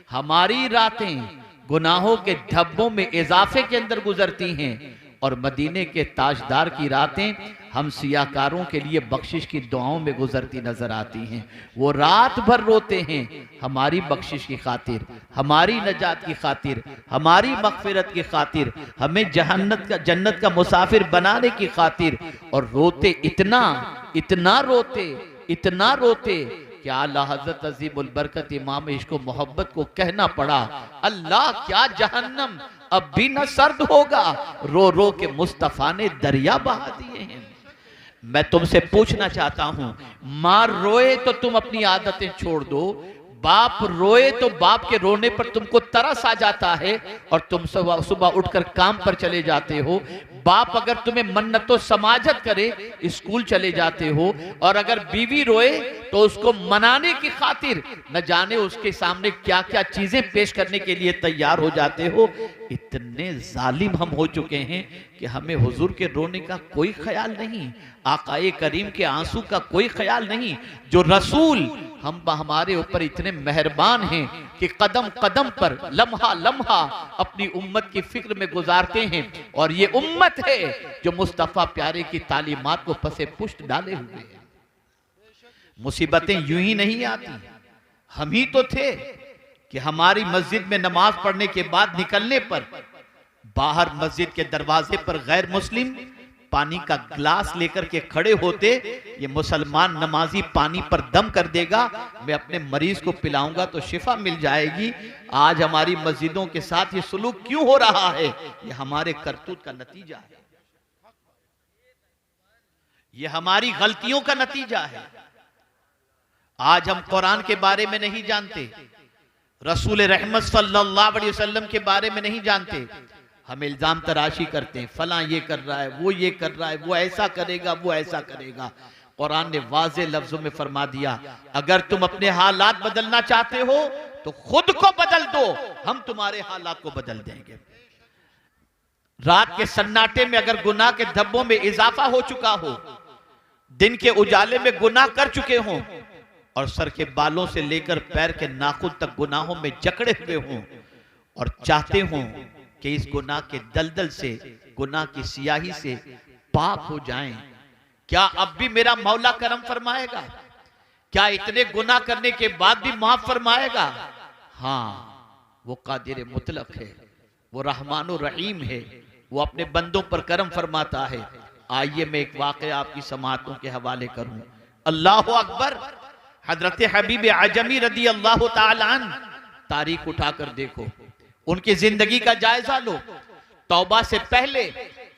हमारी रातें गुनाहों के धब्बों में इजाफे के अंदर गुजरती हैं और मदीने के ताजदार की रातें हम सियाकारों के लिए बख्शिश की दुआओं में गुजरती नजर आती हैं। वो रात भर रोते हैं हमारी बख्शिश की खातिर, हमारी नजात की खातिर, हमारी मगफिरत की खातिर, हमें जन्नत का मुसाफिर बनाने की खातिर। और रोते इतना रोते कि आला हज़रत अज़ीमुल बरकत इमाम इश्क़ व मोहब्बत को कहना पड़ा, अल्लाह क्या जहन्नम अब भी न सर्द होगा, रो रो के मुस्तफ़ा ने दरिया बहा दिए हैं। मैं तुमसे पूछना चाहता हूं, माँ रोए तो तुम अपनी आदतें छोड़ दो, बाप रोए तो बाप के रोने पर तुमको तरस आ जाता है और तुम सुबह उठकर काम पर चले जाते हो। बाप अगर तुम्हें मन्नतो समाजत करे स्कूल चले जाते हो, और अगर बीवी रोए तो उसको मनाने की खातिर न जाने उसके सामने क्या क्या चीजें पेश करने के लिए तैयार हो जाते हो। इतने जालिम हम हो चुके हैं कि हमें हुजूर के रोने का कोई ख्याल नहीं, आकाए करीम के आंसू का कोई ख्याल नहीं। जो रसूल हमारे ऊपर इतने मेहरबान हैं कि कदम कदम पर लम्हा लम्हा अपनी उम्मत की फिक्र में गुजारते हैं, और ये उम्मत है जो मुस्तफ़ा प्यारे की तालीमात को पसे पुष्ट डाले हुए है। मुसीबतें यूं ही नहीं आती, हम ही तो थे कि हमारी मस्जिद में नमाज पढ़ने के बाद निकलने पर बाहर मस्जिद के दरवाजे पर गैर मुस्लिम पानी का गिलास लेकर के खड़े होते, ये मुसलमान नमाजी पानी पर दम कर देगा, मैं अपने मरीज को पिलाऊंगा तो शिफा मिल जाएगी। आज हमारी मस्जिदों के साथ ये सुलूक क्यों हो रहा है? ये हमारे करतूत का नतीजा है, ये हमारी गलतियों का नतीजा है। आज हम कुरान के बारे में नहीं जानते, रसूल रहमत सल्लल्लाहु अलैहि वसल्लम के बारे में नहीं जानते, हम इल्जाम तराशी करते हैं, फलां ये कर रहा है, वो ये कर रहा है, वो ऐसा करेगा, वो ऐसा करेगा। कुरान ने वाज़े लफ्जों में फरमा दिया, अगर तुम अपने हालात बदलना चाहते हो तो खुद को बदल दो, हम तुम्हारे हालात को बदल देंगे। रात के सन्नाटे में अगर गुनाह के धब्बों में इजाफा हो चुका हो, दिन के उजाले में गुनाह कर चुके हों, और सर के बालों से लेकर पैर के नाखून तक गुनाहों में जकड़े हुए हों, और चाहते हों कि इस गुनाह के दलदल से, गुनाह की सियाही से पाक हो जाएं, क्या अब भी मेरा मौला करम फरमाएगा? क्या इतने गुनाह करने के बाद भी माफ फरमाएगा? हाँ, वो कादिर मुतलक है, वो रहमानुर रहीम है, वो अपने बंदों पर करम फरमाता है। आइए मैं एक वाक़या आपकी समाअतों के हवाले करूं। अल्लाहु अकबर। हजरत हबीब आजमी रदी अल्लाह ताला अन्हु, तारीख उठाकर देखो, उनकी जिंदगी का जायजा लो। तौबा से पहले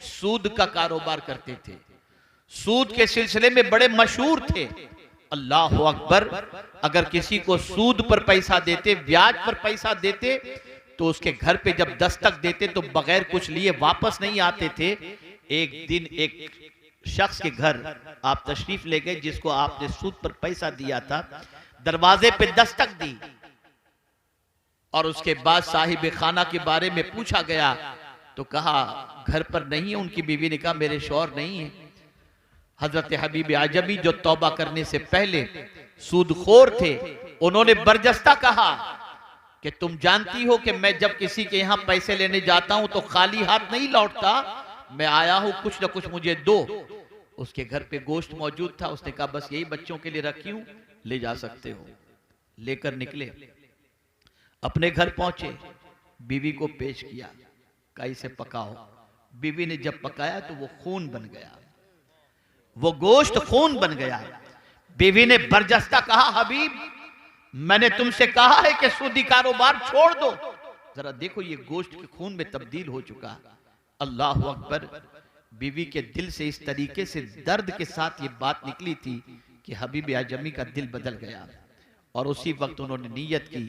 सूद का कारोबार करते थे, सूद के सिलसिले में बड़े मशहूर थे। अल्लाह अकबर। अगर किसी को सूद पर पैसा देते, ब्याज पर पैसा देते, तो उसके घर पे जब दस्तक देते तो बगैर कुछ लिए वापस नहीं आते थे। एक दिन एक शख्स के घर आप तशरीफ ले गए जिसको आपने सूद पर पैसा दिया था, दरवाजे पे दस्तक दी और उसके बाद साहिब खाना के बारे में पूछा गया तो कहा घर पर नहीं है। उनकी बीवी ने कहा मेरे शौहर नहीं है। हजरत हबीब आजमी जो तौबा करने से पहले सूदखोर थे, उन्होंने बरजस्ता कहा कि तुम जानती हो कि मैं जब किसी के यहां पैसे लेने जाता हूं तो खाली हाथ नहीं लौटता, मैं आया हूं कुछ ना कुछ मुझे दो। उसके घर पे गोश्त मौजूद था, उसने कहा बस यही बच्चों के लिए रखी हूं, ले जा सकते हो। लेकर निकले, अपने घर पहुंचे, बीवी को पेश किया, कहा इसे पकाओ। बीवी ने जब पकाया तो वो खून बन गया, वो गोश्त खून बन गया। बीवी ने बरजस्ता कहा हबीब मैंने तुमसे कहा है कि सूदी कारोबार छोड़ दो, जरा देखो ये गोश्त के खून में तब्दील हो चुका। अल्लाह अकबर। बीवी के दिल से इस तरीके से दर्द के साथ ये बात निकली थी कि हबीब आजमी का दिल बदल गया और उसी वक्त उन्होंने नीयत की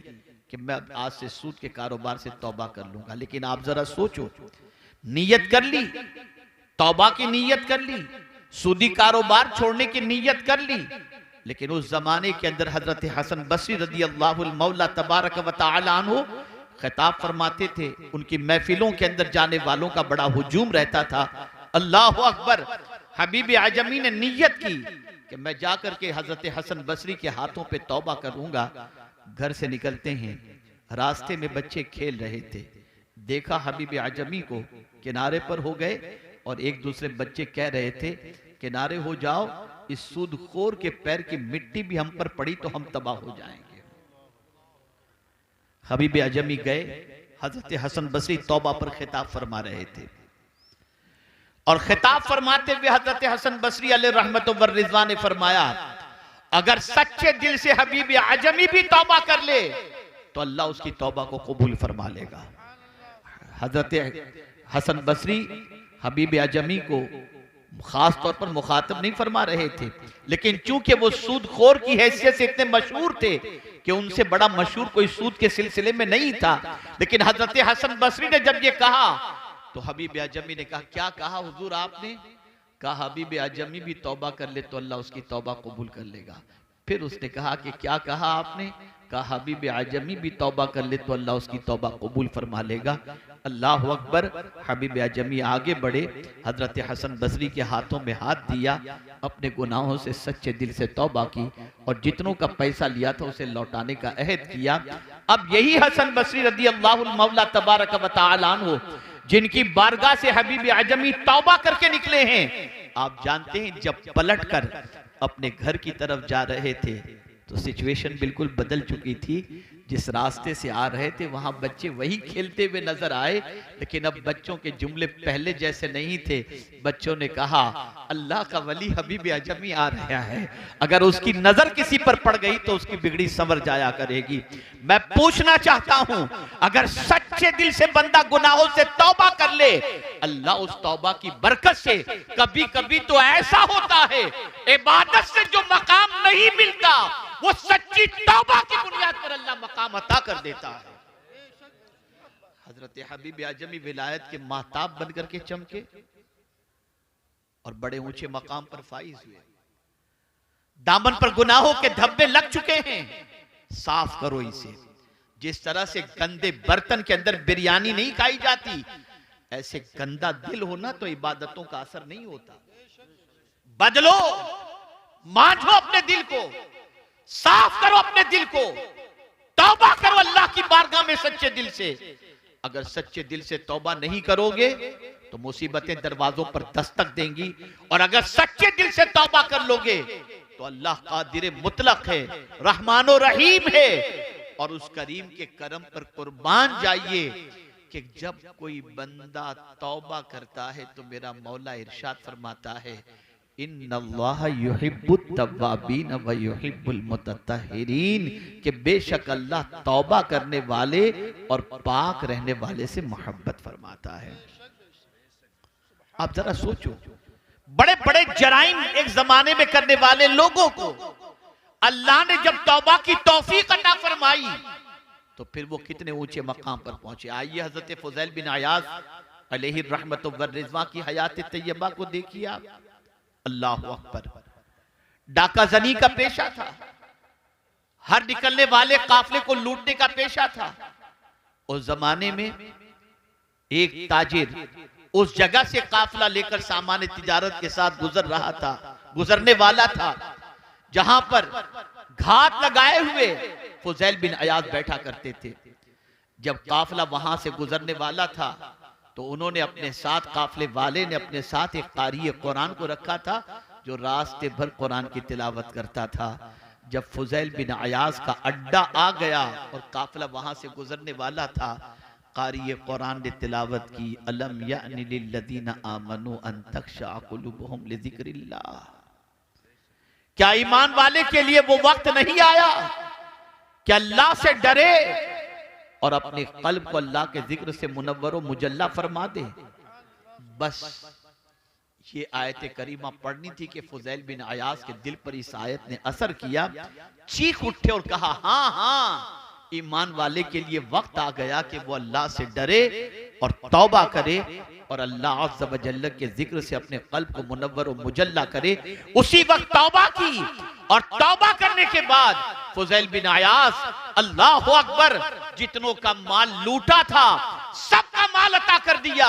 कि मैं आज से सूद के कारोबार से तौबा कर लूंगा। लेकिन आप जरा सोचो, नीयत कर ली, तौबा की नीयत कर ली, सूदी कारोबार छोड़ने की नीयत कर ली, लेकिन उस जमाने के अंदर हजरत हसन बसरी रदी अल्लाह मौला तबारक व तआला अन्हु खिताब फरमाते थे। उनकी महफिलों के अंदर जाने वालों का बड़ा हुजूम रहता था। अल्लाह अकबर। हबीब आजमी ने नीयत की कि मैं जाकर के हजरत हसन बसरी के हाथों पे तौबा करूंगा। घर से निकलते हैं, रास्ते में बच्चे खेल रहे थे, देखा हबीब आजमी को, किनारे पर हो गए और एक दूसरे बच्चे कह रहे थे किनारे हो जाओ, इस सूदखोर के पैर की मिट्टी भी हम पर पड़ी तो हम तबाह हो जाएंगे। हबीब आजमी गए, हजरत हसन बसरी तौबा पर खिताब फरमा रहे थे और खिताब फरमाते हुए हजरत हसन बसरी अलैहि रहमत व रिज़वान ने फरमाया, अगर सच्चे दिल से हबीब आजमी भी तौबा कर ले तो अल्लाह उसकी तौबा को कबूल फरमा लेगा। हजरत हसन बसरी हबीब आजमी को खास तौर पर मुखातब नहीं फरमा रहे थे, लेकिन चूंकि वो सूदखोर की हैसियत से इतने मशहूर थे कि उनसे बड़ा मशहूर कोई सूद के सिलसिले में नहीं था। लेकिन हजरत हसन बसरी ने जब ये कहा तो हबीब आजमी ने कहा, क्या कहा हुजूर आपने? कहा हबीब आजमी भी तौबा कर ले तो अल्लाह उसकी तौबा कबूल कर लेगा। फिर उसने कहा कि क्या कहा आपने? कहा हबीब आजमी भी तौबा कर ले तो अल्लाह उसकी तौबा कबूल फरमा लेगा। अल्लाह अकबर। हबीब आजमी आगे बढ़े, हजरत हसन बसरी के हाथों में हाथ दिया, अपने गुनाहों से सच्चे दिल से तौबा की और जितनों का पैसा लिया था उसे लौटाने का अहद किया। अब यही हसन बसरी रदी अल्लाहुल मौला तबारक व तआला अन्हु जिनकी बारगाह से हबीब आजमी तौबा करके निकले हैं, आप जानते हैं जब पलट कर अपने घर की तरफ जा रहे थे तो सिचुएशन बिल्कुल बदल चुकी थी। जिस रास्ते से आ रहे थे वहां बच्चे वही खेलते हुए नजर आए, लेकिन अब बच्चों के जुमले पहले जैसे नहीं थे। बच्चों ने कहा अल्लाह का वली हबीब आजमी आ रहा है, अगर उसकी नजर किसी पर पड़ गई तो उसकी बिगड़ी संवर जाया करेगी। मैं पूछना चाहता हूं, अगर सच्चे दिल से बंदा गुनाहों से तौबा कर ले, अल्लाह उस तौबा की बरकत से कभी कभी तो ऐसा होता है इबादत से जो मकाम नहीं मिलता वो सच्ची तौबा की बुनियाद पर अल्लाह मकाम अता कर देता है। हजरत हबीब आजमी विलायत के महताब बनकर के चमके और बड़े ऊंचे मकाम पर फाइज हुए। दामन पर गुनाहों के धब्बे लग चुके हैं, साफ करो इसे। जिस तरह से गंदे बर्तन के अंदर बिरयानी नहीं खाई जाती, ऐसे गंदा दिल होना तो इबादतों का असर नहीं होता। बदलो, मांझो अपने दिल को, साफ करो अपने दिल को, तौबा करो अल्लाह की बारगाह में सच्चे दिल से। अगर सच्चे दिल से तौबा नहीं करोगे तो मुसीबतें दरवाजों पर दस्तक देंगी, और अगर सच्चे दिल से तौबा कर लोगे तो अल्लाह कादिर मुतलक है, रहमानो रहीम है, और उस करीम के करम पर कुर्बान जाइए कि जब कोई बंदा तौबा करता है तो मेरा मौला इरशाद फरमाता है इन्नल्लाह युहिब्बुत तव्वाबीन व युहिब्बुल मुतत्तहिरीन, कि बेशक अल्लाह तौबा करने वाले और पाक रहने वाले से मोहब्बत फरमाता है। आप जरा सोचो, बड़े बड़े जराइम एक जमाने में करने वाले लोगों को अल्लाह ने जब तौबा की तौफीक अता फरमाई तो फिर वो कितने ऊंचे मकाम पर पहुंचे। आइए हजरत फुज़ैल बिन अयाज़ अलैहि रहमत व रिज़वान की हयात तैयबा को देखिए आप। अल्लाह अकबर। डाका जनी का पेशा था, हर निकलने वाले काफले को लूटने का पेशा था। उस जमाने में एक ताजिर उस जगह से काफला लेकर सामान तिजारत के साथ गुजरने वाला था, जहां पर घात लगाए हुए फुज़ैल बिन अयाज़ बैठा करते थे। जब काफला वहां से गुजरने वाला था तो उन्होंने अपने साथ, काफले वाले ने अपने साथ एक कारी कुरान को रखा था जो रास्ते भर कुरान की तिलावत करता था। जब फुज़ैल बिन अयाज़ का अड्डा आ गया और काफला वहां से गुजरने वाला था, कारी कुरान ने तिलावत की अलम यानि लिल्लज़ीना आमनू अन तख़शअ क़ुलूबुहुम लिज़िक्रिल्लाह, क्या ईमान वाले के लिए वो वक्त नहीं आया कि अल्लाह से डरे और अपने कल्ब को अल्लाह के जिक्र से मुनव्वर व मुजल्ला फरमा दे। बस ये आयत करीमा पढ़नी थी कि फुज़ैल बिन अयाज़ के दिल पर इस आयत ने असर किया, चीख उठे और कहा हाँ हाँ, ईमान वाले के लिए वक्त आ गया कि वो अल्लाह से डरे और तौबा करे और अल्लाह अज़्ज़ व जल्ल के जिक्र से अपने कल्ब को मुनव्वर व मुजल्ला करे। उसी वक्त तौबा की और तौबा करने के बाद फुज़ैल बिन अयाज़ अल्लाह अकबर जितनों का माल लूटा था सबका माल अता कर दिया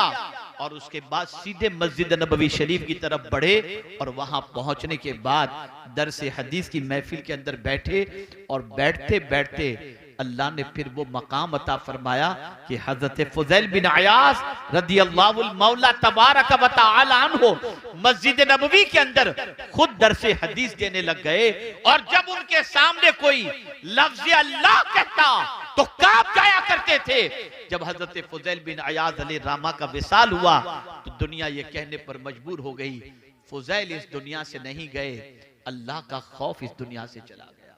और उसके बाद सीधे मस्जिद नबवी शरीफ की तरफ बढ़े और वहां पहुंचने के बाद दरसे हदीस की महफिल के अंदर बैठे और बैठते बैठते अल्लाह ने फिर वो मकाम अता फरमाया कि हजरत फुज़ैल बिन अयास रदियल्लाहु मौला तबारक व तआला अन्हु मस्जिद नबवी के अंदर खुद दरसे हदीस देने लग गए, और जब उनके सामने कोई लफ्ज़ अल्लाह कहता तो कांप जाया करते थे। जब हजरत फुज़ैल बिन अयास अलैहिर्रहमा का विसाल हुआ तो दुनिया ये कहने पर मजबूर हो गई, फुज़ैल इस दुनिया से नहीं गए, अल्लाह का खौफ इस दुनिया से चला गया।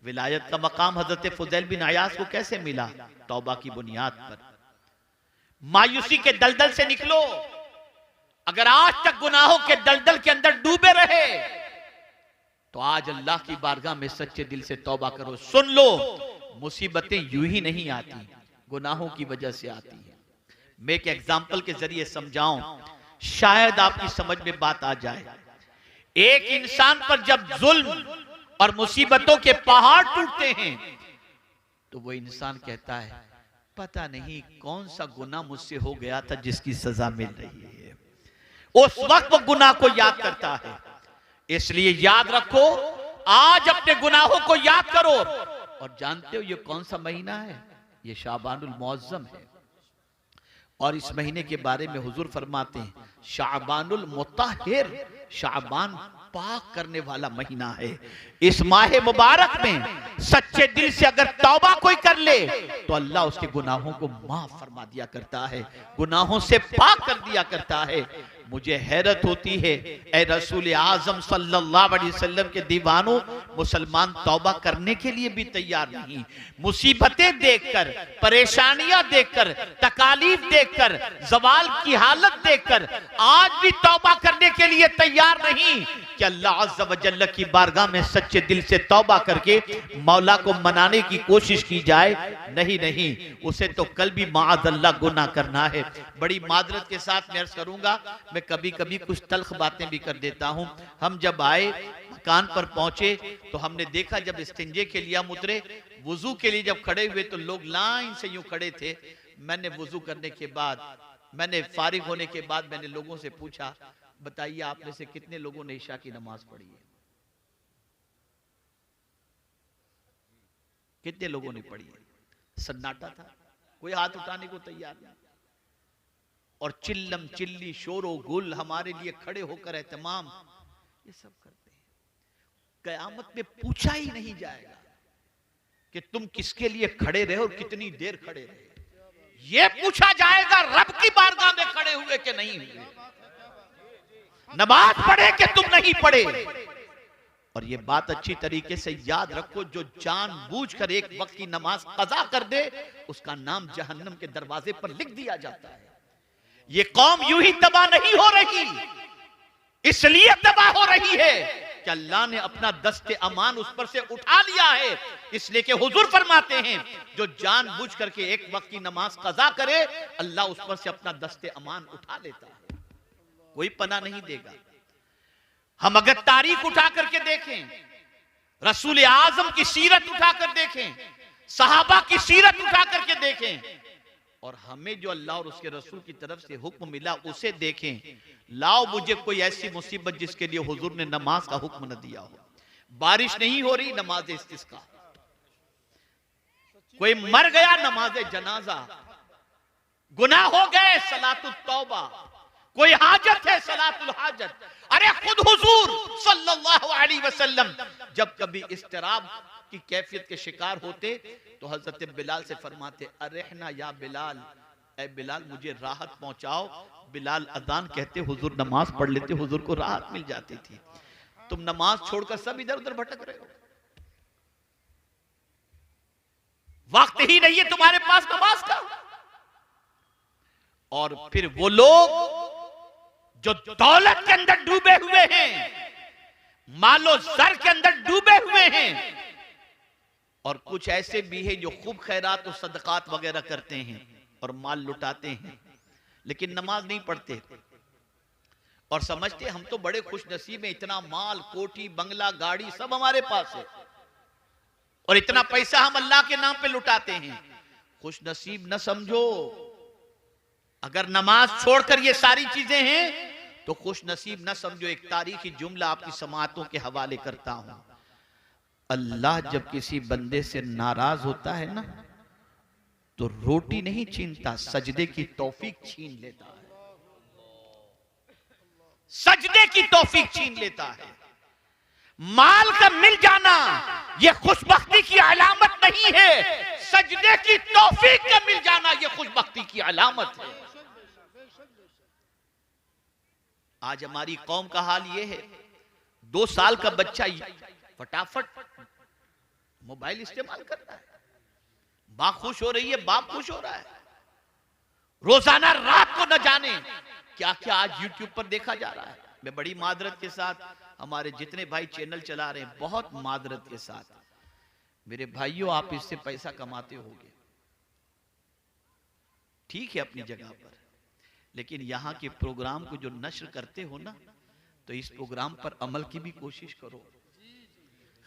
विलायत का मकाम हजरत फुज़ैल बिन अयास को कैसे मिला? तौबा की बुनियाद पर। मायूसी के दलदल से निकलो। अगर आज तक गुनाहों के दलदल के अंदर डूबे रहे तो आज अल्लाह की बारगाह में सच्चे दिल से तौबा करो। सुन लो, मुसीबतें यूं ही नहीं आती, गुनाहों की वजह से आती है। मैं एक एग्जाम्पल के जरिए समझाऊं, शायद आपकी समझ में बात आ जाए। एक इंसान पर जब जुल्म और मुसीबतों के पहाड़ टूटते हैं तो वो इंसान कहता है, पता नहीं कौन सा गुनाह मुझसे हो गया था जिसकी सजा मिल रही है। उस वक्त वो गुनाह को याद करता है। इसलिए याद रखो, आज अपने गुनाहों को याद करो। और जानते हो ये कौन सा महीना है? ये शाबानुल मुअज्जम है। और इस महीने के बारे में हुजूर फरमाते हैं, शाबानुल मुताहिर, शाबान पाक करने वाला महीना है। इस माह मुबारक में सच्चे दिल से अगर तौबा कोई कर ले तो अल्लाह उसके गुनाहों को माफ फरमा दिया करता है, गुनाहों से पाक कर दिया करता है। मुझे हैरत होती है, ए रसूल आजम सल्लल्लाहु अलैहि वसल्लम के दीवानों, मुसलमान तौबा करने के लिए भी तैयार नहीं। मुसीबतें देखकर, परेशानियां देखकर, तकालीफ देखकर, जवाल की हालत देखकर आज भी तौबा करने के लिए तैयार नहीं कि अल्लाह अज़्ज़ व जल्ल की बारगाह में सच्चे दिल से तौबा करके मौला को मनाने की कोशिश की जाए। नहीं नहीं, उसे तो कल भी माअज़ल्लाह गुनाह करना है। बड़ी मादरत के साथ मैं अर्ज़ करूंगा, मैं कभी कभी कुछ तल्ख बातें भी कर देता हूं। हम जब आए, मकान पर पहुंचे तो हमने देखा जब इस्तिंजे के लिए हम उतरे, वुजू के लिए जब खड़े हुए तो लोग लाइन से यूं खड़े थे। मैंने वुजू करने के बाद, मैंने फारिग होने के बाद मैंने लोगों से पूछा, बताइए आप में से कितने लोगों ने इशा की नमाज पढ़ी है? कितने लोगों ने पढ़ी है? सन्नाटा था, कोई हाथ उठाने को तैयार नहीं। और चिल्लम चिल्ली शोरो गुल हमारे लिए खड़े होकर एहतमाम ये सब करते हैं। कयामत में पूछा ही नहीं जाएगा कि तुम किसके लिए खड़े रहे और कितनी देर खड़े रहे। ये पूछा जाएगा रब की बारगाह में खड़े हुए कि नहीं हुए, नमाज पढ़े कि तुम नहीं पढ़े। और ये बात अच्छी तरीके से याद रखो, जो जानबूझकर एक वक्त की नमाज कज़ा कर दे उसका नाम जहन्नम के दरवाजे पर लिख दिया जाता है। ये कौम यूं ही तबाह नहीं हो रही, इसलिए तबाह हो रही है कि अल्लाह ने अपना दस्ते अमान उस पर से उठा लिया है। इसलिए कि हुजूर फरमाते हैं, जो जानबूझ करके एक वक्त की नमाज कज़ा करे अल्लाह उस पर से अपना दस्ते अमान उठा लेता है, कोई पनाह नहीं देगा। हम अगर तारीख उठा करके देखें, रसूल आजम की सीरत उठा कर देखें, सहाबा की सीरत उठा करके देखें, और हमें जो अल्लाह और उसके रसूल की तरफ से हुक्म मिला उसे देखें। लाओ मुझे कोई ऐसी मुसीबत जिसके लिए हुजूर ने नमाज का हुक्म न दिया हो। बारिश नहीं हो रही, नमाज इस्तिस्का। कोई मर गया, नमाज जनाजा। गुनाह हो गए, सलातुत तौबा। कोई हाजत है, सलातुल हाजत। अरे खुद हुजूर सल्लल्लाहु अलैहि वसल्लम जब कभी इस्तिराब की कैफियत के शिकार होते तो हजरत बिलाल से फरमाते, अरहना या बिलाल, ए बिलाल मुझे राहत पहुंचाओ। बिलाल अजान कहते, हुजूर नमाज पढ़ लेते, हुजूर को राहत मिल जाती थी। तुम नमाज छोड़कर सब इधर उधर भटक रहे हो, वक्त ही नहीं है तुम्हारे पास नमाज का। और फिर वो लोग जो दौलत के अंदर डूबे हुए हैं, मालो जर के अंदर डूबे हुए हैं, और कुछ ऐसे भी हैं जो खूब खैरात और सदकात वगैरह करते हैं और माल लुटाते हैं, लेकिन नमाज नहीं पढ़ते और समझते हम तो बड़े खुश नसीब हैं, इतना माल, कोठी, बंगला, गाड़ी सब हमारे पास है और इतना पैसा हम अल्लाह के नाम पे लुटाते हैं। खुश नसीब न समझो। अगर नमाज छोड़कर ये सारी चीजें हैं तो खुश नसीब न समझो। एक तारीखी जुमला आपकी समाअतों के हवाले करता हूं। अल्लाह जब किसी बंदे से नाराज होता है ना, तो रोटी नहीं छीनता, सजदे की तौफीक छीन लेता है। सजदे की तौफीक छीन लेता है। माल का मिल जाना यह खुशबख्ती की अलामत नहीं है, सजदे की तौफीक का मिल जाना यह खुशबख्ती की अलामत है। आज हमारी कौम का हाल यह है, 2 साल का बच्चा फटाफट मोबाइल इस्तेमाल कर रहा है, मां खुश हो रही है, बाप खुश हो रहा है। रोजाना रात को न जाने क्या क्या आज यूट्यूब पर देखा जा रहा है। मैं बड़ी मादरत के साथ, हमारे जितने भाई चैनल चला रहे हैं, बहुत मादरत के साथ, मेरे भाइयों आप इससे पैसा कमाते होगे, ठीक है अपनी जगह पर, लेकिन यहां के प्रोग्राम को जो नश्र करते हो ना, तो इस प्रोग्राम पर अमल की भी कोशिश करो।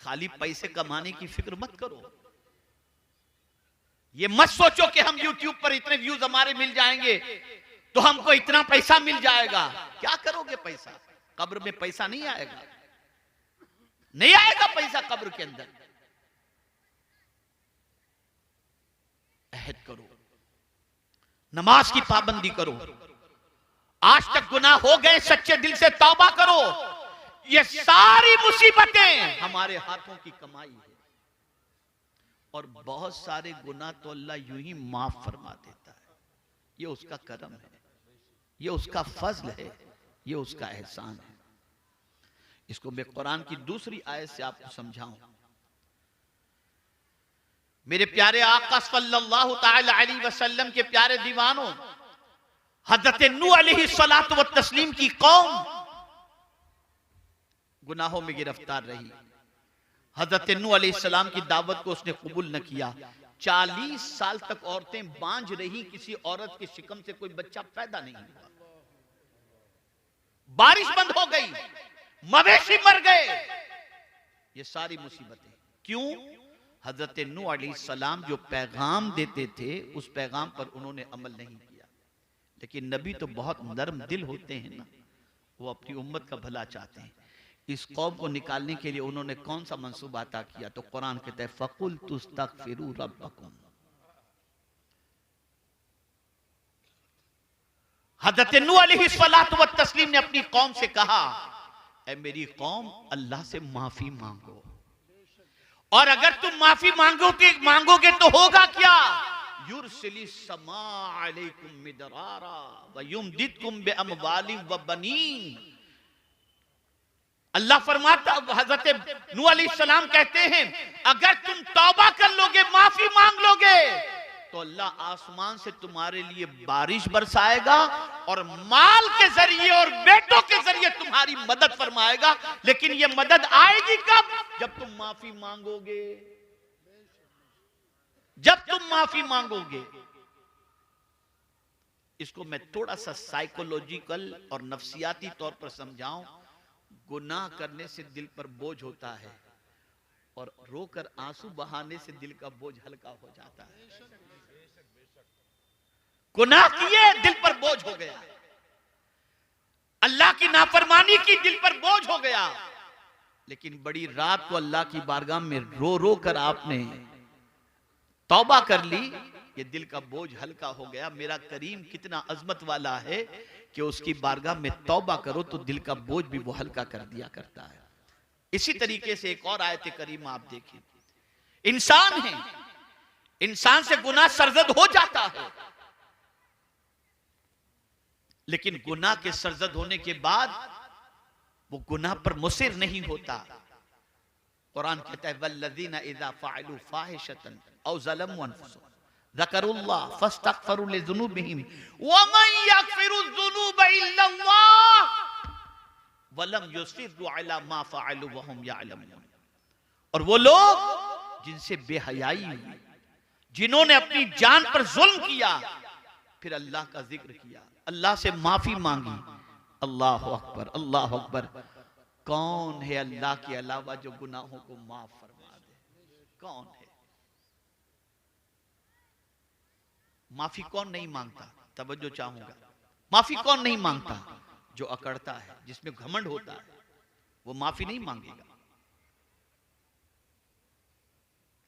खाली पैसे कमाने की फिक्र मत करो। ये मत सोचो कि हम YouTube पर इतने व्यूज हमारे मिल जाएंगे तो हमको इतना पैसा मिल जाएगा। क्या करोगे पैसा? कब्र में पैसा नहीं आएगा, नहीं आएगा पैसा कब्र के अंदर। अहद करो, नमाज की पाबंदी करो, आज तक गुनाह हो गए सच्चे दिल से तौबा करो। ये सारी मुसीबतें हमारे हाथों की कमाई है, और बहुत सारे गुनाह तो अल्लाह यूं ही माफ फरमा देता है। ये उसका करम है, ये उसका फजल है, ये उसका एहसान है। इसको मैं कुरान की दूसरी आयत से आपको समझाऊं। मेरे प्यारे आका सल्लल्लाहु ताला अलैहि वसल्लम के प्यारे दीवानों, हजरत नूह अलैहिस्सलातु व तस्लीम की कौम गुनाहों में गिरफ्तार रही। हजरत नूह अलैहिस्सलाम की दावत को उसने कबूल न किया। 40 साल तक औरतें बांझ रही, किसी औरत के शिकम से कोई बच्चा पैदा नहीं हुआ। बारिश बंद हो गई, मवेशी मर गए। ये सारी मुसीबतें क्यों? हजरत नूह अलैहिस्सलाम जो पैगाम देते थे उस पैगाम पर उन्होंने अमल नहीं किया। लेकिन नबी तो बहुत नर्म दिल होते हैं ना, वो अपनी उम्मत का भला चाहते हैं। इस कौम को निकालने के लिए उन्होंने कौन सा मंसूबा अता किया? तो कुरान कहता है फकुल तुस्तगफिरू रब्बकुम। हजरत नूह अलैहिस्सलातु व तस्लीम ने अपनी कौम से कहा, ऐ मेरी कौम, अल्लाह से माफी मांगो, और अगर तुम माफी मांगोगे तो होगा क्या? युरसिलिस समा अलैकुम मिदरारा व युमदिदकुम बिअमवालिन व बनीन। अल्लाह फरमाता, हजरत नूह अलैहिस्सलाम कहते हैं, अगर तुम तौबा कर लोगे, माफी मांग लोगे, तो अल्लाह आसमान से तुम्हारे लिए बारिश बरसाएगा और माल के जरिए और बेटों के जरिए तुम्हारी मदद फरमाएगा। लेकिन यह मदद आएगी कब? जब तुम माफी मांगोगे, जब तुम माफी मांगोगे। इसको मैं थोड़ा सा साइकोलॉजिकल और नफ्सियाती तौर पर समझाऊं। गुनाह करने से दिल पर बोझ होता है, और रोकर आंसू बहाने से दिल का बोझ हल्का हो जाता है। गुनाह किए, दिल पर बोझ हो गया, अल्लाह की नाफरमानी की, दिल पर बोझ हो गया। लेकिन बड़ी रात को अल्लाह की बारगाह में रो रो कर आपने तौबा कर ली, ये दिल का बोझ हल्का हो गया। मेरा करीम कितना अजमत वाला है कि उसकी बारगाह में तौबा करो तो दिल का बोझ भी वो हल्का कर दिया करता है। इसी तरीके से एक और आयत करीमा आप देखिए, इंसान है, इंसान से गुनाह सरजद हो जाता है, लेकिन गुनाह के सरजद होने के बाद वो गुनाह पर मुसिर नहीं होता। कुरान कहता है वल्लज़ीना इज़ा फ़अलू फ़ाहिशतन औ ज़लमू अनफुसहुम ज़करुल्लाह फ़स्तग़फ़रू लिज़ुनूबिहिम वमन यग़फ़िरुज़्ज़ुनूब इल्लल्लाह वलम युसिर्रू अला मा फ़अलू वहुम यअलमून। और वो लोग जिनसे बेहयाई हुई, जिन्होंने अपनी जान पर जुल्म किया, फिर अल्लाह का जिक्र किया, अल्लाह से माफी मांगी। अल्लाह अकबर, अल्लाह अकबर। कौन है अल्लाह के अलावा जो गुनाहों को माफ फरमा दे? कौन है? माफी कौन नहीं मांगता? तवज्जो चाहूंगा, माफी कौन नहीं मांगता? जो अकड़ता है, जिसमें घमंड होता है, वो माफी नहीं मांगेगा।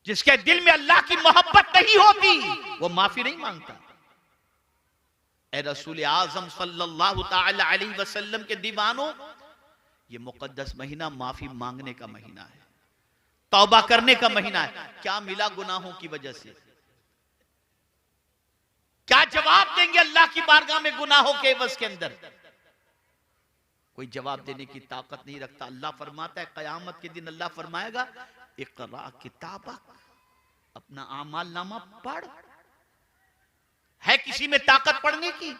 जिसके दिल में अल्लाह की मोहब्बत नहीं होती वो माफी नहीं मांगता। ए रसूल आजम सल्लल्लाहु ताला अलैहि वसल्लम के दीवानों, ये मुकद्दस महीना माफी मांगने का महीना है, तौबा करने का महीना है। क्या मिला गुनाहों की वजह से? क्या जवाब देंगे अल्लाह की बारगाह में गुनाहों के एवज के अंदर? कोई जवाब देने की ताकत नहीं रखता। अल्लाह फरमाता है कयामत के दिन अल्लाह फरमाएगा इक़रा किताबक, अपना आमाल नामा पढ़। है किसी में ताकत पढ़ने की?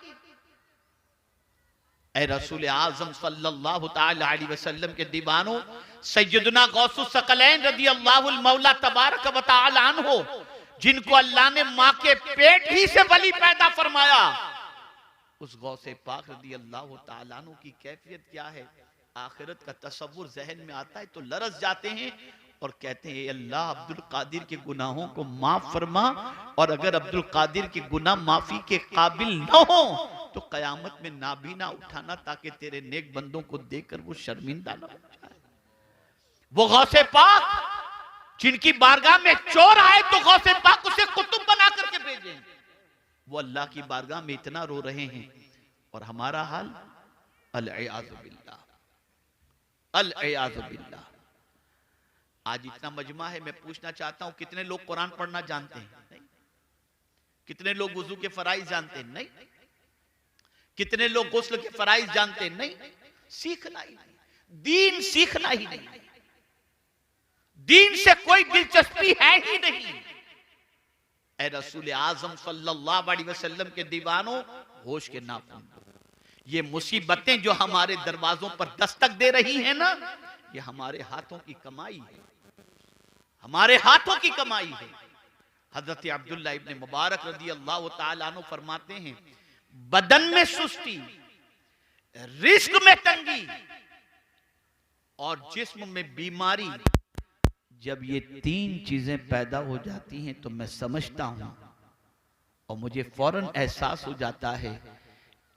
ए रसूल आजम सल्लल्लाहु ताला अलैहि वसल्लम के दीवानों, सैयदना गौसुस सकलैन रदी अल्लाहुल मौला तबारक व तआला अन्हु, जिनको अल्लाह ने मां के पेट ही से वली पैदा फरमाया, उस गौसे पाक रदी अल्लाह तआला अन्हु की कैफियत क्या है? आखिरत का तसव्वुर जहन में आता है तो लरस जाते हैं और कहते हैं अल्लाह अब्दुल कादिर के गुनाहों को माफ फरमा, और अगर अब्दुल कादिर के गुनाह माफी के काबिल न हो तो कयामत में नाभीना उठाना, ताकि तेरे नेक बंदों को देखकर वो शर्मिंदा न हो जाए। वो गौसे पाक जिनकी बारगाह में चोर आए तो गौसे पाक उसे कुतुब बना करके भेजे, वो अल्लाह की बारगाह में इतना रो रहे हैं, और हमारा हाल अल-इयाज़ु बिल्लाह, अल-इयाज़ु बिल्लाह। आज इतना मजमा है, मैं पूछना चाहता हूं कितने लोग कुरान पढ़ना जानते हैं? नहीं। कितने लोग वुजू के फराइज जानते हैं? नहीं। कितने लोग गुस्ल के फराइज जानते हैं? नहीं। सीखना ही नहीं, दीन सीखना ही नहीं, दीन से कोई दिलचस्पी है ही नहीं। ए रसूल आजम सल्लल्लाहु अलैहि वसल्लम के दीवानों, होश के नाखून, ये मुसीबतें जो हमारे दरवाजों पर दस्तक दे रही हैं ना, ये हमारे हाथों की कमाई है, हमारे हाथों की कमाई है। हजरत अब्दुल्ला इब्ने मुबारक रदी अल्लाह तआला अन्हु फरमाते हैं, बदन में सुस्ती, रिस्क में तंगी और जिस्म में बीमारी, जब ये तीन चीजें पैदा हो जाती हैं तो मैं समझता हूं और मुझे फौरन एहसास हो जाता है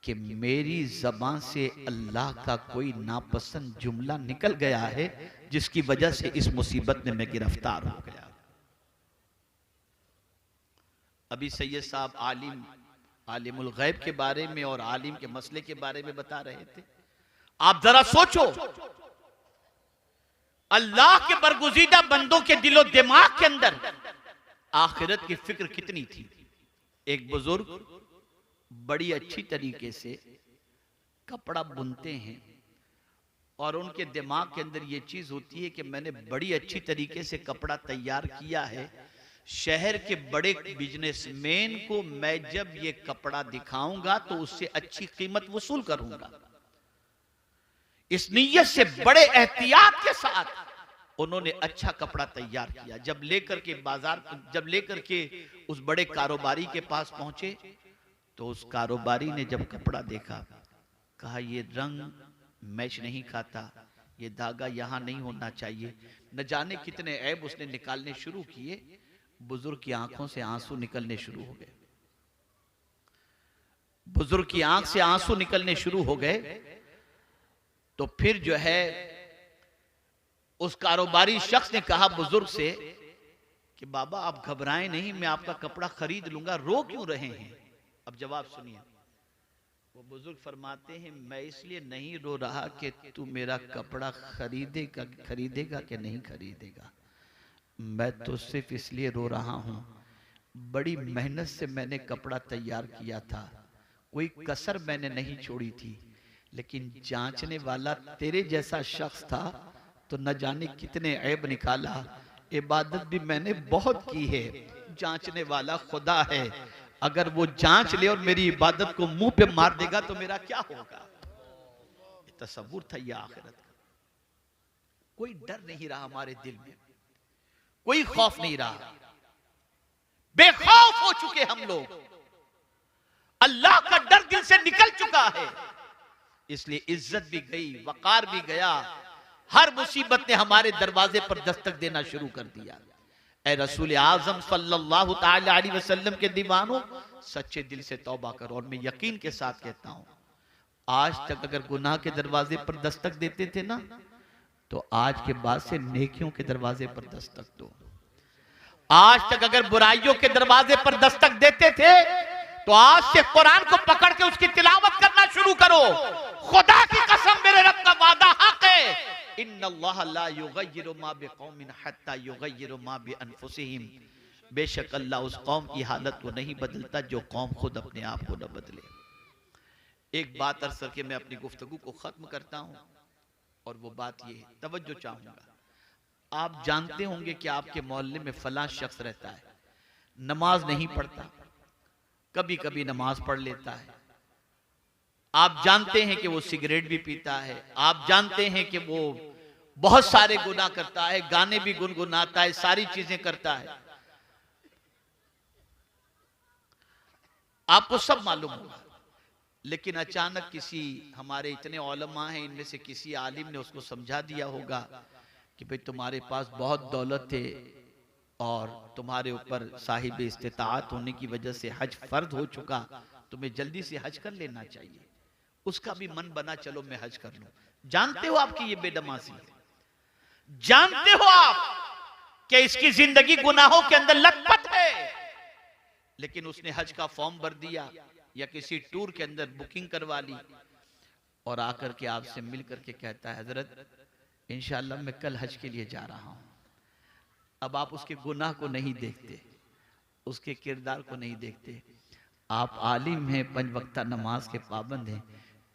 कि मेरी जबान से अल्लाह का कोई नापसंद जुमला निकल गया है, जिसकी वजह से इस मुसीबत में मैं गिरफ्तार हो गया। अभी सैयद साहब आलिमुल गैब के बारे में और आलिम के मसले के बारे में बता रहे थे। आप जरा सोचो, अल्लाह के बरगुज़ीदा बंदों के दिलो दिमाग के अंदर आखिरत की फिक्र कितनी थी। एक बुजुर्ग बड़ी अच्छी तरीके से कपड़ा बुनते हैं और उनके दिमाग के अंदर यह चीज होती है कि मैंने बड़ी अच्छी तरीके से कपड़ा तैयार किया है, शहर के बड़े बिजनेसमैन को मैं जब ये कपड़ा दिखाऊंगा तो उससे अच्छी कीमत वसूल करूंगा। इस नीयत से बड़े एहतियात के साथ उन्होंने अच्छा कपड़ा तैयार किया। जब लेकर के उस बड़े कारोबारी के पास पहुंचे तो उस कारोबारी ने जब कपड़ा देखा, कहा ये रंग मैच नहीं खाता, ये धागा यहां नहीं होना चाहिए। न जाने कितने ऐब उसने निकालने शुरू किए। बुजुर्ग की आंखों से आंसू निकलने शुरू हो गए, बुजुर्ग की आंख से आंसू निकलने शुरू हो गए। तो फिर जो है उस कारोबारी शख्स ने कहा बुजुर्ग से कि बाबा आप घबराएं नहीं, मैं आपका कपड़ा खरीद लूंगा, रो क्यों रहे हैं? अब जवाब सुनिए। वो बुजुर्ग फरमाते हैं मैं इसलिए नहीं रो रहा कि तू मेरा कपड़ा खरीदेगा कि नहीं खरीदेगा, मैं तो सिर्फ इसलिए रो रहा हूं, बड़ी मेहनत से मैंने कपड़ा तैयार किया था, कोई कसर मैंने नहीं छोड़ी थी, लेकिन जांचने वाला तेरे जैसा शख्स था तो न जाने कितने ऐब निकाला। इबादत भी मैंने बहुत की है, जांचने वाला खुदा है, अगर वो जांच ले और मेरी इबादत को मुंह पे मार देगा तो मेरा क्या होगा? ये तसव्वुर था ये आखिरत का। कोई डर नहीं रहा हमारे दिल में, कोई खौफ नहीं रहा, बेखौफ हो चुके हम लोग, अल्लाह का डर दिल से निकल चुका है। इसलिए इज्जत भी गई, वकार भी गया, हर मुसीबत ने हमारे दरवाजे पर दस्तक देना शुरू कर दिया। ए रसूल आजम सल्लल्लाहु ताला अलैहि वसल्लम के दीवानों, सच्चे दिल से तौबा करो। और मैं यकीन के साथ कहता हूं, आज तक अगर गुनाह के दरवाजे पर दस्तक देते थे ना, तो आज के बाद से नेकियों के दरवाजे पर दस्तक दो। आज तक अगर बुराइयों के दरवाजे पर दस्तक देते थे तो आज से कुरान को पकड़ के उसकी तिलावत करना शुरू करो। खुदा की कसम, मेरे रब का वादा हक है, इन्नल्लाह ला युगय्यिरु मा बिकौमिन हत्ता युगय्यिरु मा बिअनफुसिहिम। बेशक अल्लाह उस कौम की हालत को नहीं बदलता जो कौम खुद अपने आप को न बदले। एक बात अर्ज करके मैं अपनी गुफ्तगू को खत्म करता हूं, और वो बात ये है, तवज्जो चाहूंगा। आप जानते होंगे कि आपके मोहल्ले में फलां शख्स रहता है, नमाज नहीं पढ़ता, कभी कभी नमाज पढ़ लेता है। आप जानते हैं कि वो सिगरेट भी पीता है, आप जानते हैं कि वो बहुत सारे गुनाह करता है, गाने भी गुनगुनाता है, सारी चीजें करता है। आपको सब मालूम होगा, लेकिन अचानक किसी, हमारे इतने उलमा हैं, इनमें से किसी आलिम ने उसको समझा दिया होगा कि भाई तुम्हारे पास बहुत दौलत है और तुम्हारे ऊपर साहिब इस्तिताअत होने की वजह से हज फर्ज हो चुका, तुम्हें जल्दी से हज कर लेना चाहिए। उसका भी मन बना, चलो मैं हज कर लूं। जानते हो आपकी ये बेदमाशी है, जानते हो आप कि इसकी जिंदगी गुनाहों के अंदर लथपथ है, लेकिन उसने हज का फॉर्म भर दिया या किसी टूर के अंदर बुकिंग करवा ली और आकर के आपसे मिल करके कहता है, हजरत इंशाअल्लाह मैं कल हज के लिए जा रहा हूं। अब आप उसके गुनाह को नहीं देखते, उसके किरदार को नहीं देखते। आप आलिम हैं, 5 वक्ता नमाज के पाबंद हैं,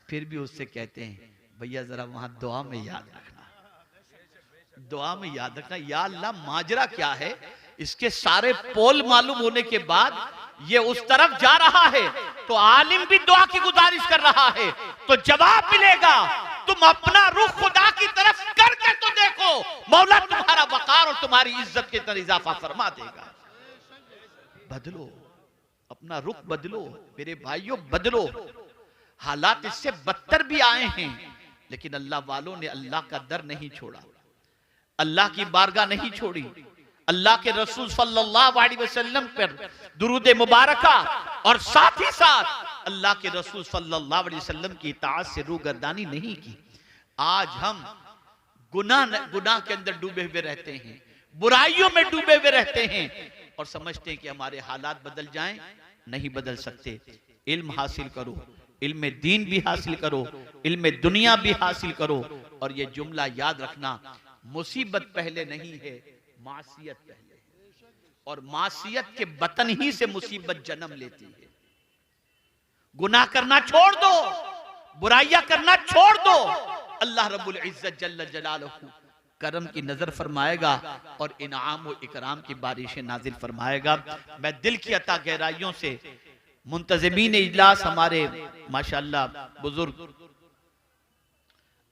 फिर भी उससे कहते हैं भैया जरा वहां दुआ में याद रखना, दुआ में याद रखना। या अल्लाह, माजरा क्या है? इसके सारे पोल मालूम होने के बाद ये उस तरफ जा रहा है तो आलिम भी दुआ की गुजारिश कर रहा है, तो जवाब मिलेगा। तुम अपना रुख खुदा की तरफ करके तो देखो, मौला तुम्हारा वकार और तुम्हारी इज्जत के अंदर इजाफा फरमा देगा। बदलो, अपना रुख बदलो मेरे भाइयों, बदलो। हालात इससे बदतर भी आए हैं, लेकिन अल्लाह वालों ने अल्लाह का दर नहीं छोड़ा, अल्लाह की बारगाह नहीं छोड़ी। अल्लाह के रसूल सल्लल्लाहु अलैहि वसल्लम पर दुरूद मुबारका और साथ ही साथ अल्लाह के रसूल सल्लल्लाहु अलैहि वसल्लम की इताअत से रूगर्दानी नहीं की। आज हम गुनाह के अंदर डूबे हुए रहते हैं, बुराइयों में डूबे हुए रहते हैं और समझते हैं कि हमारे हालात बदल जाएं। नहीं बदल सकते। इल्म हासिल करो, इल्म दीन भी हासिल करो, इल्म दुनिया भी हासिल करो। और ये जुमला याद रखना, मुसीबत पहले नहीं है, मासियत पहले है। और मासियत के बतन ही से मुसीबत जन्म लेती है। गुनाह करना छोड़ दो, बुराइयां करना छोड़ दो, अल्लाह रब्बुल इज्जत जल्ल जलालहू करम की नजर फरमाएगा और इनाम व इकराम की बारिशें नाजिल फरमाएगा। मैं दिल की अता गहराइयों से मुंतज़िमीन इजलास, हमारे माशाअल्लाह बुजुर्ग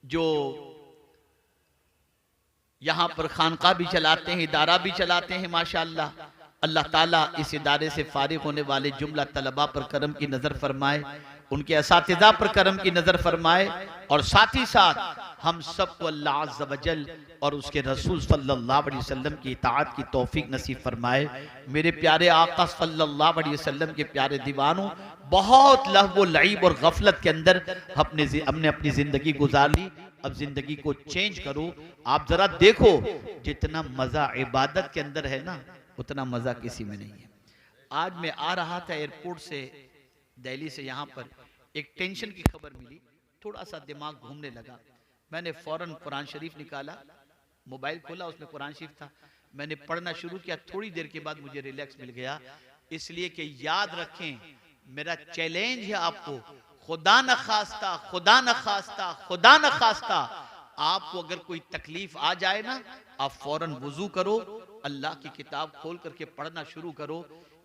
जो यहाँ पर खानका भी चलाते हैं, इदारा भी चलाते हैं, माशाअल्लाह, अल्लाह ताला इस इदारे से फारिग होने वाले जुमला तलबा पर करम की नज़र फरमाए, उनके असातिज़ा पर करम की नज़र फरमाए और साथ ही साथ हम सबको अल्लाह अज़्ज़ व जल और उसके रसूल सल्लल्लाहु अलैहि वसल्लम की इताअत की तौफीक नसीब फरमाए। मेरे प्यारे आका सल्लल्लाहु अलैहि वसल्लम के प्यारे दीवानों, बहुत लहव व लईब और गफलत के अंदर हमने अपनी जिंदगी गुजार ली। अब जिंदगी को चेंज करो। आप जरा देखो, जितना मजा इबादत के अंदर है ना, उतना मजा किसी में नहीं है। आज मैं आ रहा था एयरपोर्ट से, दिल्ली से, यहाँ पर एक टेंशन की खबर मिली, थोड़ा सा दिमाग घूमने लगा। मैंने फौरन कुरान शरीफ निकाला, मोबाइल खोला, उसमें कुरान शरीफ था, मैंने पढ़ना शुरू किया। थोड़ी देर के बाद मुझे रिलैक्स मिल गया। इसलिए कि याद रखें, मेरा चैलेंज है आपको, खुदा न खास्ता, खुदा न खास्ता, खुदा न खास्ता आपको अगर कोई तकलीफ आ जाए ना, आप फौरन वुजू करो, अल्लाह की किताब खोल करके पढ़ना शुरू करो।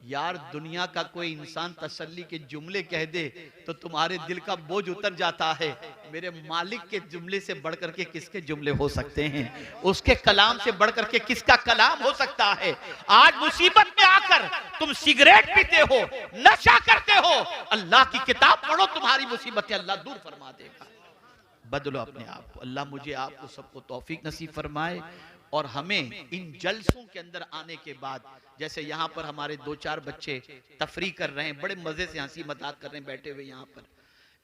यार, दुनिया का कोई इंसान तसल्ली के जुमले कह दे तो तुम्हारे दिल का बोझ उतर जाता है। मेरे मालिक के जुमले से बढ़ करके किसके जुमले हो सकते हैं? उसके कलाम से बढ़ करके किसका कलाम हो सकता है? आज मुसीबत में आकर तुम सिगरेट पीते हो, नशा करते हो, अल्लाह की किताब पढ़ो, तुम्हारी मुसीबतें अल्लाह दूर फरमा देगा। बदलो अपने आप को। अल्लाह मुझे आपको सबको तौफीक नसीब फरमाए और हमें इन जलसों के अंदर आने के बाद, जैसे यहाँ पर हमारे 2-4 बच्चे तफरी कर रहे हैं, बड़े मजे से हंसी मजाक कर रहे हैं बैठे हुए यहाँ पर,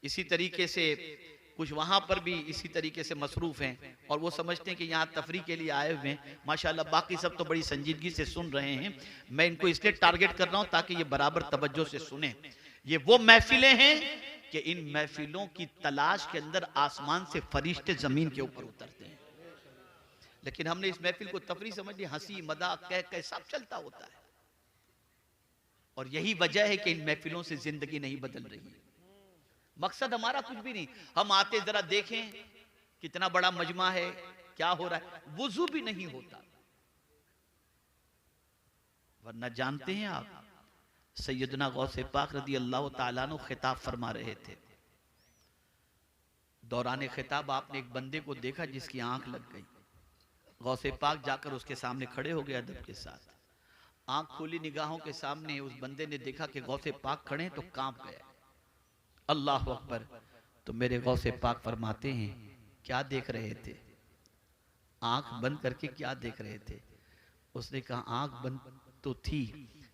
इसी तरीके से कुछ वहां पर भी इसी तरीके से मसरूफ हैं और वो समझते हैं कि यहाँ तफरी के लिए आए हुए हैं। माशाल्लाह बाकी सब तो बड़ी संजीदगी से सुन रहे हैं। मैं इनको इसलिए टारगेट कर रहा हूं ताकि ये बराबर तवज्जो से सुने। ये वो महफिलें हैं कि इन महफिलों की तलाश के अंदर आसमान से फरिश्ते जमीन के ऊपर उतरते हैं, लेकिन हमने इस महफिल को तफरी समझ ली, हंसी मजाक कह कह सब चलता होता है। और यही वजह है कि इन महफिलों से जिंदगी नहीं बदल रही है। मकसद हमारा कुछ भी नहीं, हम आते जरा देखें कितना बड़ा मजमा है, क्या हो रहा है, वुजू भी नहीं होता। वरना जानते हैं आप, सैयदना गौसे पाक रदी अल्लाह ताला अन्हु खिताब फरमा रहे थे। दौरान खिताब आपने एक बंदे को देखा जिसकी आंख लग गई। गौसे पाक जाकर उसके सामने खड़े हो गए अदब के साथ। आंख खोली निगाहों के सामने उस बंदे ने देखा कि गौसे पाक खड़े हैं तो कांप गया। अल्लाह अकबर। तो मेरे गौसे पाक फरमाते हैं, क्या देख रहे थे? आंख बंद करके क्या देख रहे थे? उसने कहा आंख बंद तो थी,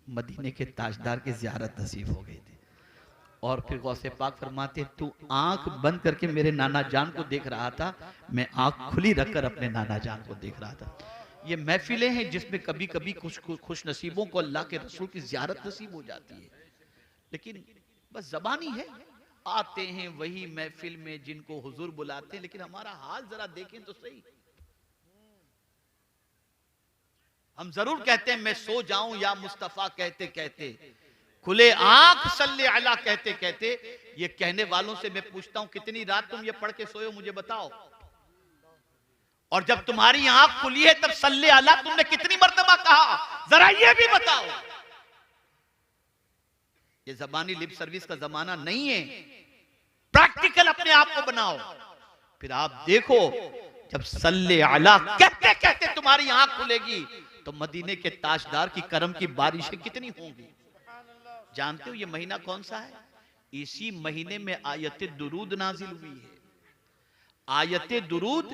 मदीने के ताजदार की ज़ियारत नसीब हो गई थी। और फिर गौसे पाक फरमाते, तू आंख बंद करके मेरे नाना जान को देख रहा था, मैं आंख खुली रखकर अपने नाना जान को देख रहा था। ये महफिलें हैं जिसमें कभी कभी कुछ खुश नसीबों को अल्लाह के रसूल की ज़ियारत नसीब हो जाती है, लेकिन बस ज़बानी है। आते हैं वही महफिल में जिनको हुजूर बुलाते हैं, लेकिन हमारा हाल जरा देखें तो सही। हम जरूर कहते हैं मैं सो जाऊं या मुस्तफा कहते कहते, खुले आंख सल्ले अला कहते कहते। ये कहने वालों से मैं पूछता हूं, कितनी रात तुम ये पढ़ के सोए हो मुझे बताओ। और जब तुम्हारी आंख खुली है तब सल्ले अला तुमने कितनी मर्तबा कहा, जरा ये भी बताओ। ये जबानी लिप सर्विस का जमाना नहीं है, प्रैक्टिकल अपने आप को बनाओ। फिर आप देखो जब सल्ले अला कहते कहते तुम्हारी आंख खुलेगी तो मदीने के ताजदार की करम की बारिशें कितनी होंगी। जानते हो ये महीना कौन सा है? इसी महीने में आयते दुरूद नाजिल हुई है। आयते दुरूद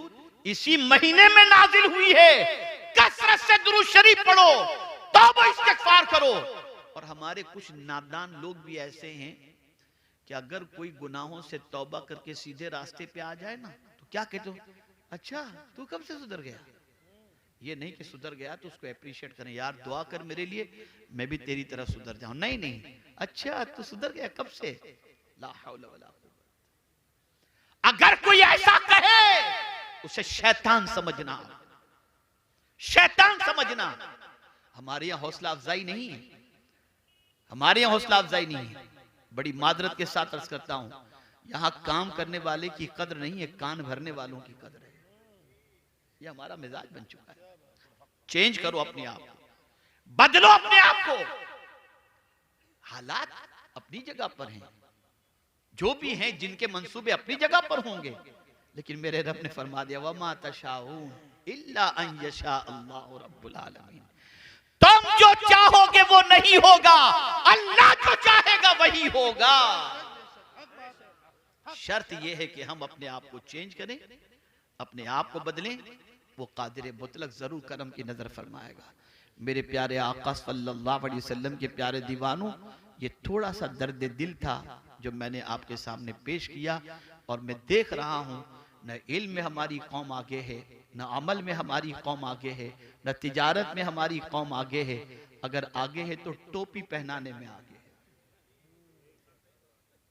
इसी महीने में नाजिल हुई है। कसरत से दुरूद शरीफ पढ़ो, तौबा इस्तिगफार करो। और हमारे कुछ नादान लोग भी ऐसे हैं कि अगर कोई गुनाहों से तौबा करके सीधे रास्ते पे आ जाए ना तो क्या कहते हो, अच्छा तू कब से सुधर गया। ये नहीं कि सुधर गया तो उसको एप्रिशिएट करें, यार दुआ कर मेरे लिए मैं भी तेरी तरह सुधर जाऊं। नहीं नहीं, अच्छा तू सुधर गया कब से, ला हौला वला कुव्वत। अगर कोई ऐसा कहे उसे शैतान समझना, शैतान समझना। हमारे यहां हौसला अफजाई नहीं है, हमारे यहां हौसला अफजाई नहीं है। बड़ी मादरत के साथ अर्ज करता हूं, यहां काम करने वाले की कद्र नहीं है, कान भरने वालों की कद्र है। ये हमारा मिजाज बन चुका है। चेंज करो अपने आप को, बदलो अपने आप को। हालात अपनी जगह पर हैं, जो भी हैं जिनके मंसूबे अपनी जगह पर होंगे, लेकिन मेरे रब ने फरमा दिया वमा तशाऊन इल्ला अन यशा अल्लाहु रब्बुल आलमीन। तुम जो चाहोगे वो नहीं होगा, अल्लाह जो चाहेगा वही होगा। शर्त यह है कि हम अपने आप को चेंज करें, अपने आप को बदलें। वो कादिर मुतलक जरूर करम की नजर फरमाएगा। मेरे प्यारे आका सल्लल्लाहु अलैहि वसल्लम के प्यारे दीवानों, ये थोड़ा सा दर्द दिल था जो मैंने आपके सामने पेश किया। और मैं देख रहा हूं न इल्म में हमारी कौम आगे है, न अमल में हमारी कौम आगे है, न तिजारत में हमारी कौम आगे है। अगर आगे है तो टोपी पहनाने में आगे है,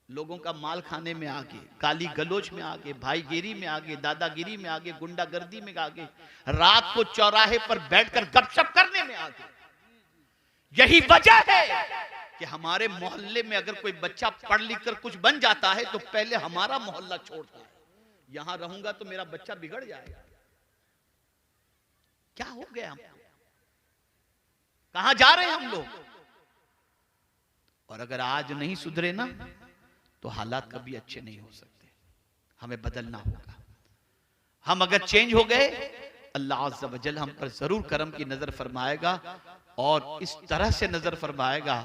लोगों का माल खाने में आगे, गाली गलोच में आगे, भाईगिरी में आगे, दादागिरी में आगे, गुंडागर्दी में आगे, रात को चौराहे पर बैठकर गपशप करने में आगे। यही वजह है कि हमारे मोहल्ले में अगर कोई बच्चा पढ़ लिख कर कुछ बन जाता है तो पहले हमारा मोहल्ला छोड़ता है। यहां रहूंगा तो मेरा बच्चा बिगड़ जाएगा। क्या हो गया हमको, कहां जा रहे हैं हम लोग। और अगर आज नहीं सुधरे ना तो हालात कभी अच्छे नहीं हो सकते। हमें बदलना होगा। हम अगर चेंज हो गए, अल्लाह अज़्ज़ा व जल हम पर जरूर करम की नजर फरमाएगा। और इस तरह से नजर फरमाएगा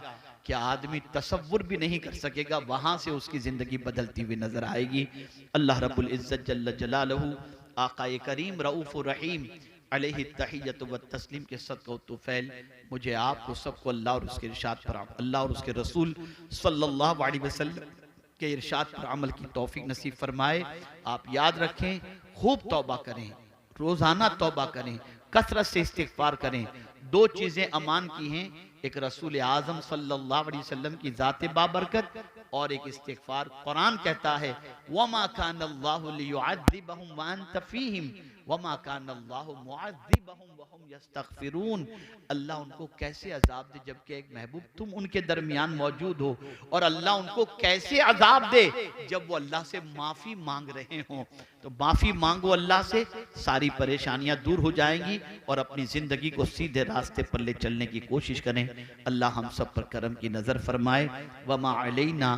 कि आदमी तसव्वुर भी नहीं कर सकेगा, वहां से उसकी जिंदगी बदलती हुई नजर आएगी। अल्लाह रब्बुल इज्जत जल्ल जलालहू, आकाए करीम रऊफ़ुर रहीम अलैहि तहियत व तस्लीम के सदक़ा व तुफ़ैल मुझे आपको सबको अल्लाह और उसके इरशाद पर, अल्लाह और उसके रसूल सल्लल्लाहु अलैहि वसल्लम के इरशाद पर अमल की तौफीक नसीब फरमाए। आप याद रखें, खूब तौबा करें, रोजाना तौबा करें, कसरत से इस्तिगफार करें। दो चीजें अमान की हैं, एक रसूल आजम सल्लल्लाहु अलैहि वसल्लम की ज़ात बाबरकत और एक इस्तिगफार। कुरान कहता है वमा कानल्लाहु लियुअद्दिबहुम व अंत फीहिम वमा कानल्लाहु मुअद्दिबहुम व हुम यस्तगफिरून। अल्लाह उनको कैसे अजाब दे जबकि एक महबूब तुम उनके दरमियान मौजूद हो, और अल्लाह उनको कैसे अजाब दे जब वो अल्लाह से माफी मांग रहे हों। तो माफी मांगो अल्लाह से, सारी परेशानियां दूर हो जाएंगी और अपनी जिंदगी को सीधे रास्ते पर ले चलने की कोशिश करें। अल्लाह हम सब पर करम की नजर फरमाए। वमा अलैना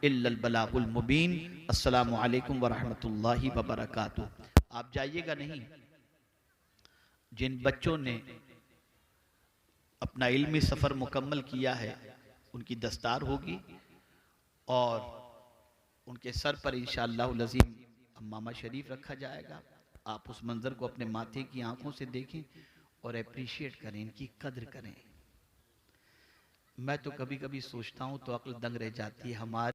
इल्लल बलागुल मुबीन। अस्सलामु अलैकुम व रहमतुल्लाहि व बरकातुहू। आप जाइएगा नहीं। जिन बच्चों ने अपना इल्मी सफर मुकम्मल किया है उनकी दस्तार होगी और उनके सर पर इंशाअल्लाह लज़ीम अम्मामा शरीफ रखा जाएगा। आप उस मंजर को अपने माथे की आंखों से देखें और अप्रिशिएट करें, इनकी कद्र करें। मैं तो कभी कभी सोचता हूं तो अक्ल दंग रह जाती है। हमारे